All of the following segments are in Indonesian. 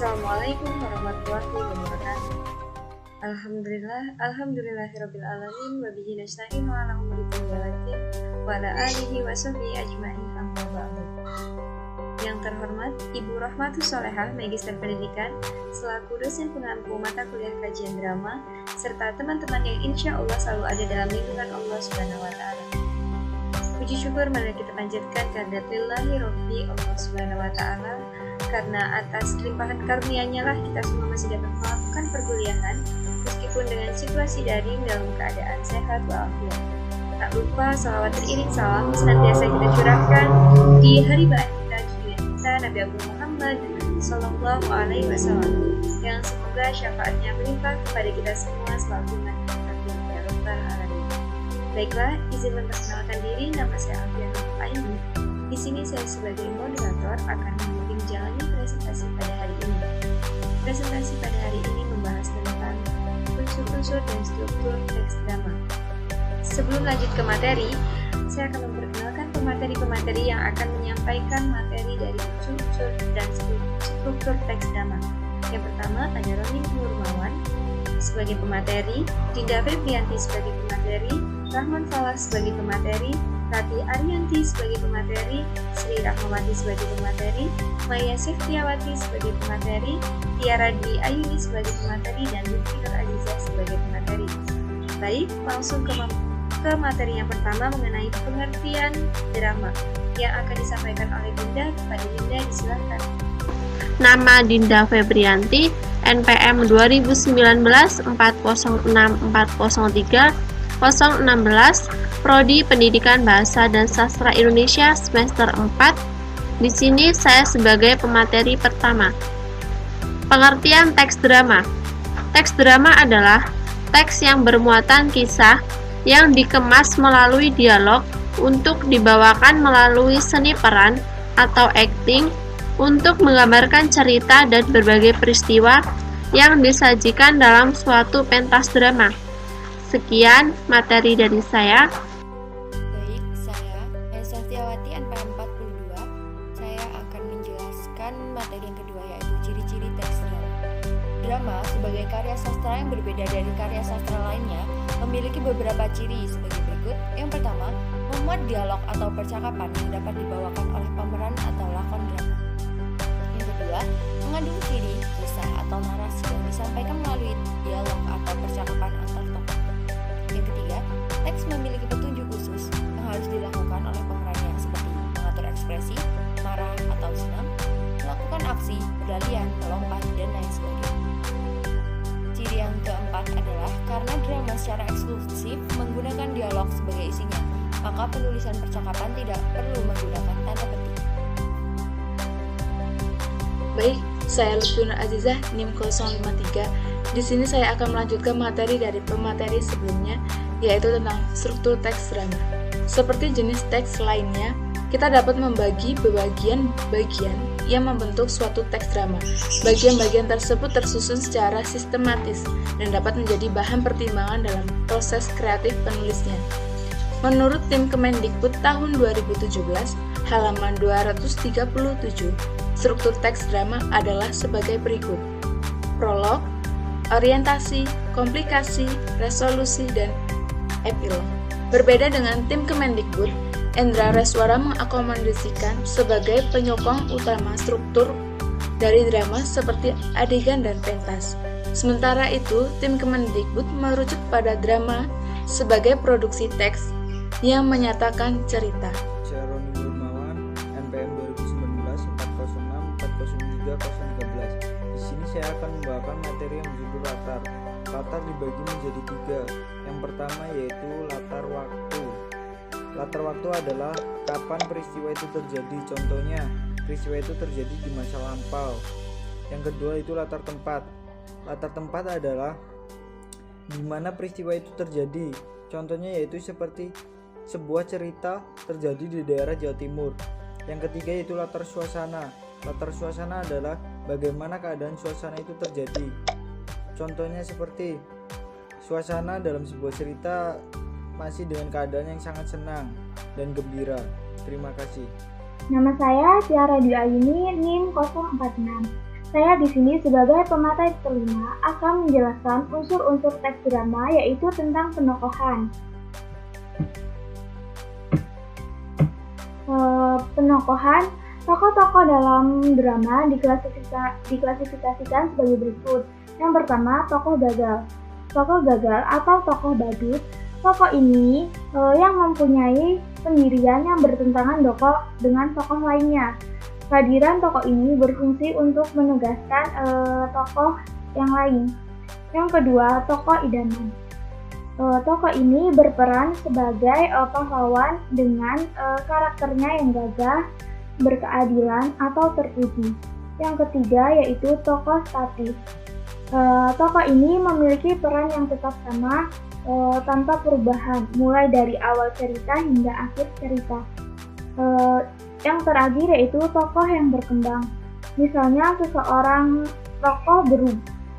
Assalamualaikum warahmatullahi wabarakatuh. Alhamdulillahirabbil alamin wa bihi nasta'inu ala umuri dunya waddin wa ala alihi wa sahbihi ajma'in amma ba'du. Yang terhormat Ibu Rahmatus Sholehah, Magister Pendidikan, selaku dosen pengampu mata kuliah kajian drama, serta teman-teman yang insya Allah selalu ada dalam lindungan Allah Subhanahu wa Ta'ala. Puji syukur marilah kita panjatkan kehadirat lillahi rabbi Allah Subhanahu wa Ta'ala, karena atas limpahan karunia-Nya lah kita semua masih dapat melakukan perkuliahan meskipun dengan situasi daring dalam keadaan sehat walafiat. Tak lupa salawat teriring salam senantiasa kita curahkan di hari bahan kita, junjungan kita Nabi Abu Muhammad Sallallahu Alaihi Wasallam, yang semoga syafaatnya melimpah kepada kita semua selalu nanti ya Rabbal Alamin. Baiklah, izin memperkenalkan diri, nama saya Alfian Aini. Di sini saya sebagai moderator akan membimbing jalannya presentasi pada hari ini. Presentasi pada hari ini membahas tentang unsur-unsur dan struktur teks drama. Sebelum lanjut ke materi, saya akan memperkenalkan pemateri-pemateri yang akan menyampaikan materi dari unsur-unsur dan struktur teks drama. Yang pertama ada Roni Nurmawan sebagai pemateri, Dinda Febrianti sebagai pemateri, Rahman Falas sebagai pemateri, Rati Arianti sebagai pemateri, Sri Rahmawati sebagai pemateri, Maya Seftiawati sebagai pemateri, Tiara Dwi Ayuni sebagai pemateri, dan Lutfi Nur Azizah sebagai pemateri. Baik, langsung ke materi yang pertama mengenai pengertian drama yang akan disampaikan oleh Dinda. Kepada Dinda disilakan. Nama Dinda Febrianti, NPM 2019 406 403 016, Prodi Pendidikan Bahasa dan Sastra Indonesia semester 4. Di sini saya sebagai pemateri pertama. Pengertian teks drama. Teks drama adalah teks yang bermuatan kisah yang dikemas melalui dialog untuk dibawakan melalui seni peran atau acting untuk menggambarkan cerita dan berbagai peristiwa yang disajikan dalam suatu pentas drama. Sekian materi dari saya. Baik, saya Seftiawati NPM 42. Saya akan menjelaskan materi yang kedua, yaitu ciri-ciri teks drama. Drama sebagai karya sastra yang berbeda dari karya sastra lainnya memiliki beberapa ciri sebagai berikut. Yang pertama, memuat dialog atau percakapan yang dapat dibawakan oleh pemeran atau lakon drama. Yang kedua, mengandung ciri, kisah atau narasi yang disampaikan melalui dialog atau percakapan antar tokoh. Yang ketiga, teks memiliki petunjuk khusus yang harus dilakukan oleh pemerannya, seperti mengatur ekspresi, marah atau senang, melakukan aksi, berlarian, melompat, dan lain sebagainya. Ciri yang keempat adalah karena drama secara eksklusif menggunakan dialog sebagai isinya, maka penulisan percakapan tidak perlu menggunakan tanda petik. Baik, saya Lutfi Nur Azizah, NIM 053. Di sini saya akan melanjutkan materi dari pemateri sebelumnya, yaitu tentang struktur teks drama. Seperti jenis teks lainnya, kita dapat membagi bagian-bagian yang membentuk suatu teks drama. Bagian-bagian tersebut tersusun secara sistematis dan dapat menjadi bahan pertimbangan dalam proses kreatif penulisnya. Menurut tim Kemendikbud tahun 2017, halaman 237, struktur teks drama adalah sebagai berikut. Prolog, orientasi, komplikasi, resolusi, dan epilog. Berbeda dengan tim Kemendikbud, Endra Reswara mengakomodasikan sebagai penyokong utama struktur dari drama seperti adegan dan pentas. Sementara itu, tim Kemendikbud merujuk pada drama sebagai produksi teks yang menyatakan cerita. Saya Roni Nurmawan, NPM 2019 406 403 013. Di sini saya akan membawakan materi yang berjudul latar. Latar dibagi menjadi 3. Yang pertama yaitu latar waktu. Latar waktu adalah kapan peristiwa itu terjadi. Contohnya, peristiwa itu terjadi di masa lampau. Yang kedua itu latar tempat. Latar tempat adalah di mana peristiwa itu terjadi. Contohnya yaitu seperti sebuah cerita terjadi di daerah Jawa Timur. Yang ketiga yaitu latar suasana. Latar suasana adalah bagaimana keadaan suasana itu terjadi. Contohnya seperti suasana dalam sebuah cerita masih dengan keadaan yang sangat senang dan gembira. Terima kasih. Nama saya Tiara Dwi Ayuni, NIM 046. Saya di sini sebagai pemateri kelima akan menjelaskan unsur-unsur teks drama, yaitu tentang penokohan. Penokohan, tokoh-tokoh dalam drama diklasifikasikan sebagai berikut. Yang pertama, tokoh gagal. Tokoh gagal atau tokoh badut. Tokoh ini yang mempunyai pendirian yang bertentangan dengan tokoh lainnya. Kehadiran tokoh ini berfungsi untuk menegaskan tokoh yang lain. Yang kedua, tokoh idaman. Tokoh ini berperan sebagai pahlawan dengan karakternya yang gagah, berkeadilan, atau terpuji. Yang ketiga yaitu tokoh statis. Tokoh ini memiliki peran yang tetap sama tanpa perubahan, mulai dari awal cerita hingga akhir cerita. Yang terakhir yaitu tokoh yang berkembang. Misalnya seseorang tokoh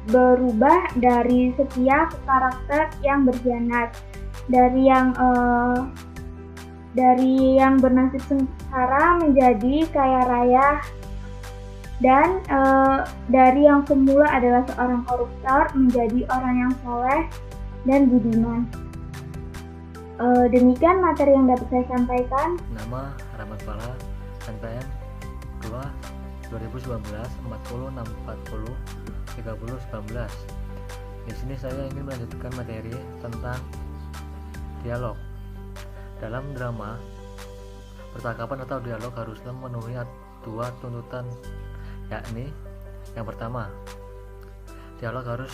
berubah dari setia ke karakter yang berkhianat, dari yang bernasib sengsara menjadi kaya raya, dan dari yang semula adalah seorang koruptor menjadi orang yang soleh dan budiman. Demikian materi yang dapat saya sampaikan. Nama Rahmat Fala, NPM 2 2019 40 640 30 19. Di sini saya ingin melanjutkan materi tentang dialog. Dalam drama, percakapan atau dialog haruslah memenuhi dua tuntutan, yakni yang pertama, dialog harus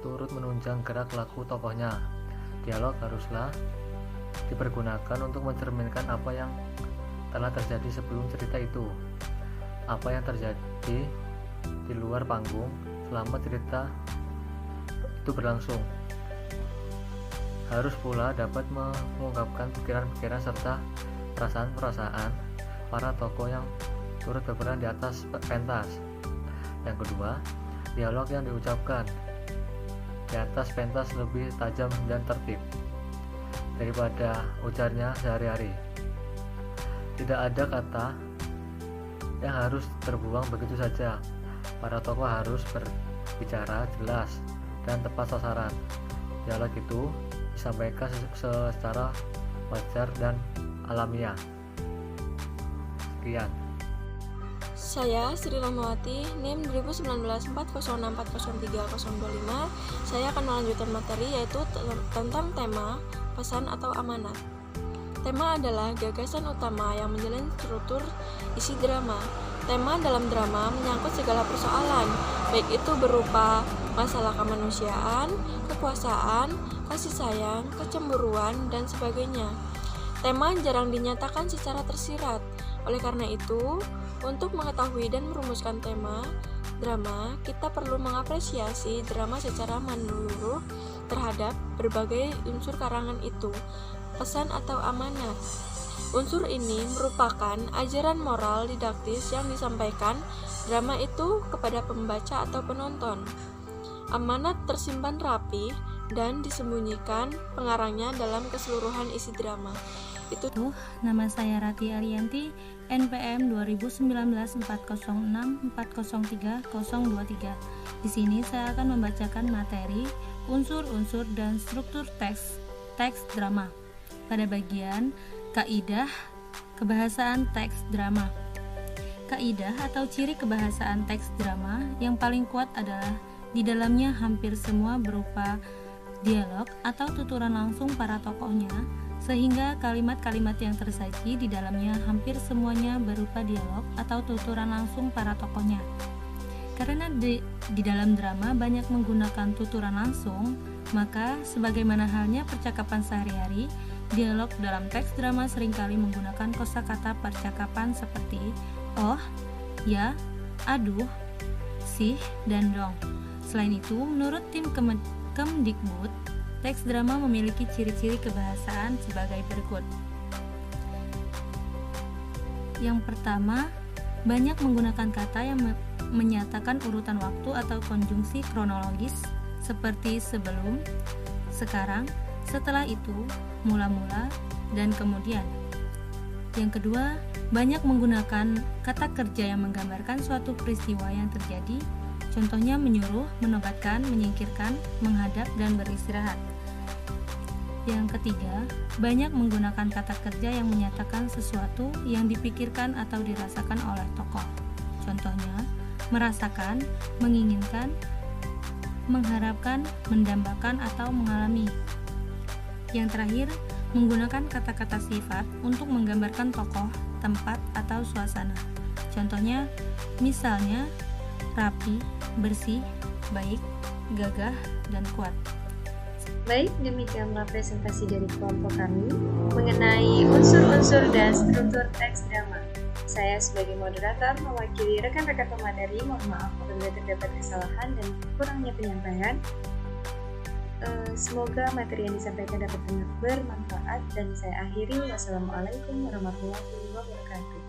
turut menunjang gerak laku tokohnya. Dialog haruslah dipergunakan untuk mencerminkan apa yang telah terjadi sebelum cerita itu, apa yang terjadi di luar panggung selama cerita itu berlangsung. Harus pula dapat mengungkapkan pikiran-pikiran serta perasaan-perasaan para tokoh yang turut berperan di atas pentas. Yang kedua, dialog yang diucapkan di atas pentas lebih tajam dan tertib daripada ujarnya sehari-hari. Tidak ada kata yang harus terbuang begitu saja. Para tokoh harus berbicara jelas dan tepat sasaran. Dialog itu disampaikan secara wajar dan alamiah. Sekian. Saya Sri Lamawati, NIM 2019 40640325. Saya akan melanjutkan materi yaitu tentang tema pesan atau amanat. Tema adalah gagasan utama yang menjalin struktur isi drama. Tema dalam drama menyangkut segala persoalan, baik itu berupa masalah kemanusiaan, kekuasaan, kasih sayang, kecemburuan, dan sebagainya. Tema jarang dinyatakan secara tersirat. Oleh karena itu, untuk mengetahui dan merumuskan tema drama, kita perlu mengapresiasi drama secara menyeluruh terhadap berbagai unsur karangan itu. Pesan atau amanat. Unsur ini merupakan ajaran moral didaktis yang disampaikan drama itu kepada pembaca atau penonton. Amanat tersimpan rapi dan disembunyikan pengarangnya dalam keseluruhan isi drama. Nama saya Rati Arianti, NPM 2019 406 403 023. Di sini saya akan membacakan materi unsur-unsur dan struktur teks drama. Pada bagian kaidah kebahasaan teks drama. Kaidah atau ciri kebahasaan teks drama yang paling kuat adalah di dalamnya hampir semua berupa dialog atau tuturan langsung para tokohnya, sehingga kalimat-kalimat yang tersaji di dalamnya hampir semuanya berupa dialog atau tuturan langsung para tokohnya. Karena di dalam drama banyak menggunakan tuturan langsung, maka sebagaimana halnya percakapan sehari-hari, dialog dalam teks drama seringkali menggunakan kosakata percakapan seperti oh, ya, aduh, sih, dan dong. Selain itu, menurut tim Kemdikbud, teks drama memiliki ciri-ciri kebahasaan sebagai berikut. Yang pertama, banyak menggunakan kata yang menyatakan urutan waktu atau konjungsi kronologis seperti sebelum, sekarang, setelah itu, mula-mula, dan kemudian. Yang kedua, banyak menggunakan kata kerja yang menggambarkan suatu peristiwa yang terjadi Contohnya menyuruh, menobatkan, menyingkirkan, menghadap, dan beristirahat. Yang ketiga, banyak menggunakan kata kerja yang menyatakan sesuatu yang dipikirkan atau dirasakan oleh tokoh. Contohnya, merasakan, menginginkan, mengharapkan, mendambakan, atau mengalami. Yang terakhir, menggunakan kata-kata sifat untuk menggambarkan tokoh, tempat, atau suasana. Contohnya, misalnya, rapi, bersih, baik, gagah, dan kuat. Baik, demikianlah presentasi dari kelompok kami mengenai unsur-unsur dan struktur teks drama. Saya sebagai moderator mewakili rekan-rekan pemateri, mohon maaf apabila terdapat kesalahan dan kurangnya penyampaian. Semoga materi yang disampaikan dapat bermanfaat dan saya akhiri. Wassalamualaikum warahmatullahi wabarakatuh.